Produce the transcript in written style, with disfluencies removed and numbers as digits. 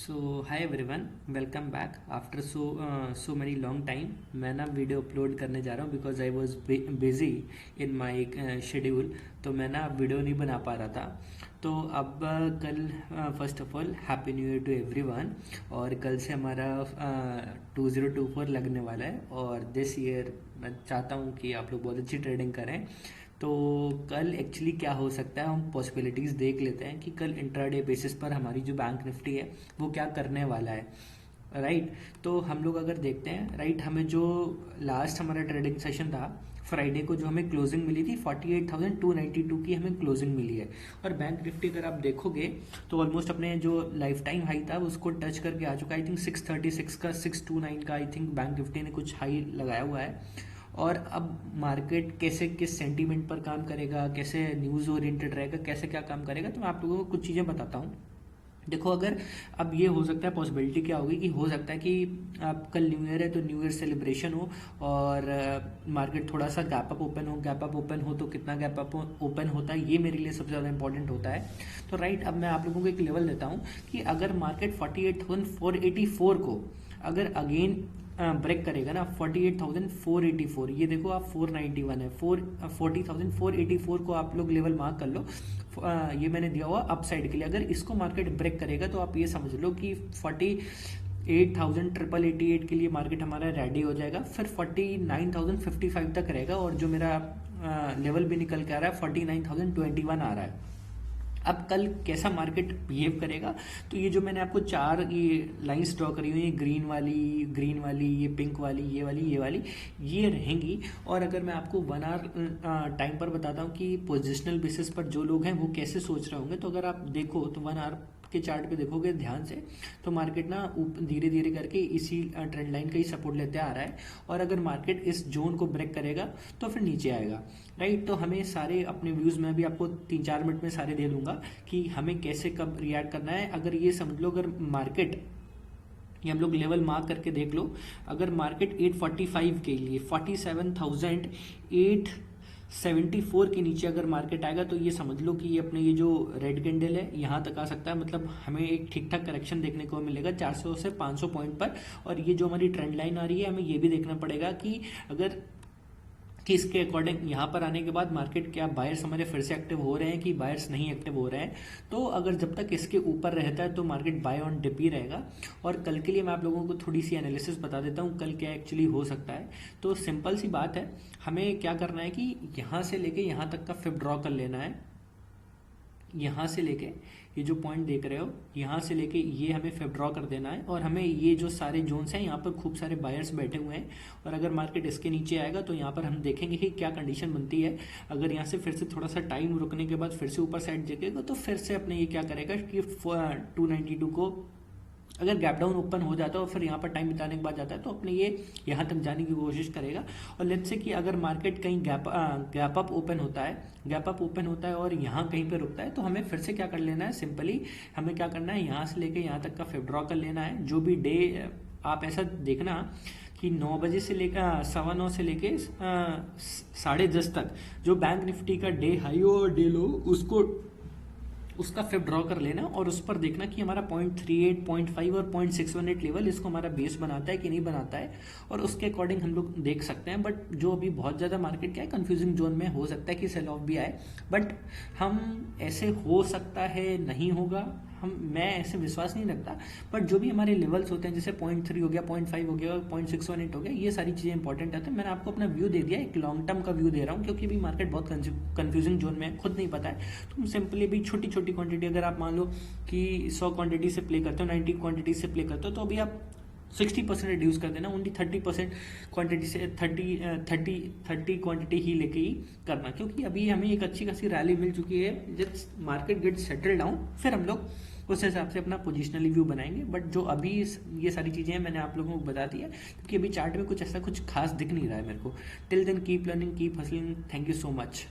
सो hi everyone, welcome back after so many long time. मैं ना video upload करने जा रहा हूँ because I was busy in my schedule. तो मैं ना वीडियो नहीं बना पा रहा था। तो अब कल first of all happy new year to everyone. और कल से हमारा 2024 लगने वाला है और दिस ईयर मैं चाहता हूँ कि आप लोग बहुत अच्छी ट्रेडिंग करें। तो कल एक्चुअली क्या हो सकता है, हम पॉसिबिलिटीज़ देख लेते हैं कि कल इंट्राडे बेसिस पर हमारी जो बैंक निफ्टी है वो क्या करने वाला है। राइट, तो हम लोग अगर देखते हैं, राइट, हमें जो लास्ट हमारा ट्रेडिंग सेशन था फ्राइडे को, जो हमें क्लोजिंग मिली थी 48,292 की हमें क्लोजिंग मिली है। और बैंक निफ्टी अगर आप देखोगे तो ऑलमोस्ट अपने जो लाइफ टाइम हाई था उसको टच करके आ चुका है। आई थिंक 636 का 629 का आई थिंक बैंक निफ्टी ने कुछ हाई लगाया हुआ है। और अब मार्केट कैसे किस सेंटीमेंट पर काम करेगा, कैसे न्यूज़ ओरिएंटेड रहेगा, कैसे क्या काम करेगा, तो मैं आप लोगों को कुछ चीज़ें बताता हूँ। देखो, अगर अब ये हो सकता है, पॉसिबिलिटी क्या होगी कि हो सकता है कि आप कल न्यू ईयर है तो न्यू ईयर सेलिब्रेशन हो और मार्केट थोड़ा सा गैप अप ओपन हो। गैप अप ओपन हो तो कितना गैप अप ओपन होता है ये मेरे लिए सबसे ज़्यादा इंपॉर्टेंट होता है। तो राइट, अब मैं आप लोगों को एक लेवल देता हूँ कि अगर मार्केट 48,484 को अगर अगेन ब्रेक करेगा ना, 48,484, ये देखो आप 491 है, 40,484 को आप लोग लेवल मार्क कर लो। ये मैंने दिया हुआ अपसाइड के लिए। अगर इसको मार्केट ब्रेक करेगा तो आप ये समझ लो कि 48,888 के लिए मार्केट हमारा रेडी हो जाएगा। फिर 49,055 तक रहेगा और जो मेरा लेवल भी निकल के आ रहा है 49,021 आ रहा है। अब कल कैसा मार्केट बिहेव करेगा, तो ये जो मैंने आपको चार ये लाइंस ड्रॉ करी हुई है, ग्रीन वाली, ये पिंक वाली, ये वाली ये रहेंगी। और अगर मैं आपको 1 आवर टाइम पर बताता हूँ कि पोजिशनल बेसिस पर जो लोग हैं वो कैसे सोच रहे होंगे, तो अगर आप देखो तो 1 आवर के चार्ट पे देखोगे ध्यान से तो मार्केट ना धीरे धीरे करके इसी ट्रेंड लाइन का ही सपोर्ट लेते आ रहा है। और अगर मार्केट इस जोन को ब्रेक करेगा तो फिर नीचे आएगा। राइट, तो हमें सारे अपने व्यूज़ मैं भी आपको 3-4 मिनट में सारे दे दूंगा कि हमें कैसे कब रिएक्ट करना है। अगर ये समझ लो, अगर मार्केट, ये हम लोग लेवल मार्क करके देख लो, अगर मार्केट 845 के लिए 47,874 के नीचे अगर मार्केट आएगा तो ये समझ लो कि ये अपने ये जो रेड कैंडल है यहाँ तक आ सकता है। मतलब हमें एक ठीक ठाक करेक्शन देखने को मिलेगा 400 से 500 पॉइंट पर। और ये जो हमारी ट्रेंड लाइन आ रही है, हमें ये भी देखना पड़ेगा कि अगर कि इसके अकॉर्डिंग यहाँ पर आने के बाद मार्केट, क्या बायर्स हमारे फिर से एक्टिव हो रहे हैं कि बायर्स नहीं एक्टिव हो रहे हैं। तो अगर जब तक इसके ऊपर रहता है तो मार्केट बाय ऑन डिप ही रहेगा। और कल के लिए मैं आप लोगों को थोड़ी सी एनालिसिस बता देता हूँ कल क्या एक्चुअली हो सकता है। तो सिंपल सी बात है, हमें क्या करना है कि यहाँ से लेके यहाँ तक का फिब ड्रॉ कर लेना है। यहाँ से लेके ये जो पॉइंट देख रहे हो, यहाँ से लेके ये हमें फिब ड्रॉ कर देना है। और हमें ये जो सारे जोन्स हैं यहाँ पर खूब सारे बायर्स बैठे हुए हैं। और अगर मार्केट इसके नीचे आएगा तो यहाँ पर हम देखेंगे कि क्या कंडीशन बनती है। अगर यहाँ से फिर से थोड़ा सा टाइम रुकने के बाद फिर से ऊपर साइड देखेगा तो फिर से अपने ये क्या करेगा कि 292 को अगर गैप डाउन ओपन हो जाता है और फिर यहाँ पर टाइम बिताने के बाद जाता है तो अपने ये यहाँ तक जाने की कोशिश करेगा। और लेट्स से कि अगर मार्केट कहीं गैप अप ओपन होता है और यहाँ कहीं पे रुकता है तो हमें फिर से क्या कर लेना है, सिंपली हमें क्या करना है, यहाँ से लेके यहाँ तक का फिब ड्रॉ कर लेना है। जो भी डे आप ऐसा देखना कि 9 बजे से लेकर 9:15 से लेके 10:30 तक जो बैंक निफ्टी का डे हाई हो और डे लो उसका फिब ड्रॉ कर लेना। और उस पर देखना कि हमारा 0.38, 0.5 और 0.618 लेवल इसको हमारा बेस बनाता है कि नहीं बनाता है। और उसके अकॉर्डिंग हम लोग देख सकते हैं। बट जो अभी बहुत ज़्यादा मार्केट क्या है, कंफ्यूजिंग जोन में, हो सकता है कि सेल ऑफ भी आए। बट हम ऐसे हो सकता है नहीं होगा, मैं ऐसे विश्वास नहीं रखता। बट जो भी हमारे लेवल्स होते हैं, जैसे 0.3 हो गया, 0.5 हो गया, 0.618 हो गया, ये सारी चीज़ें इंपॉर्टेंट आते हैं। मैंने आपको अपना व्यू दे दिया, एक लॉन्ग टर्म का व्यू दे रहा हूँ क्योंकि अभी मार्केट बहुत कंफ्यूजिंग जोन में है, खुद नहीं पता है। तो हम सिंपली भी छोटी छोटी क्वांटिटी, अगर आप मान लो कि 100 क्वांटिटी से प्ले करते हो, 90 क्वांटिटी से प्ले करते हो, तो अभी आप 60% रिड्यूस कर देना, ओनली 30% क्वांटिटी से 30 क्वांटिटी ही लेके ही करना। क्योंकि अभी हमें एक अच्छी खासी रैली मिल चुकी है। जब मार्केट गेट सेटल डाउन फिर हम लोग उस हिसाब से अपना पोजिशनली व्यू बनाएंगे। बट जो अभी ये सारी चीज़ें मैंने आप लोगों को बता दी है क्योंकि अभी चार्ट में कुछ ऐसा कुछ खास दिख नहीं रहा है मेरे को। Till then keep learning, keep hustling. Thank you so much.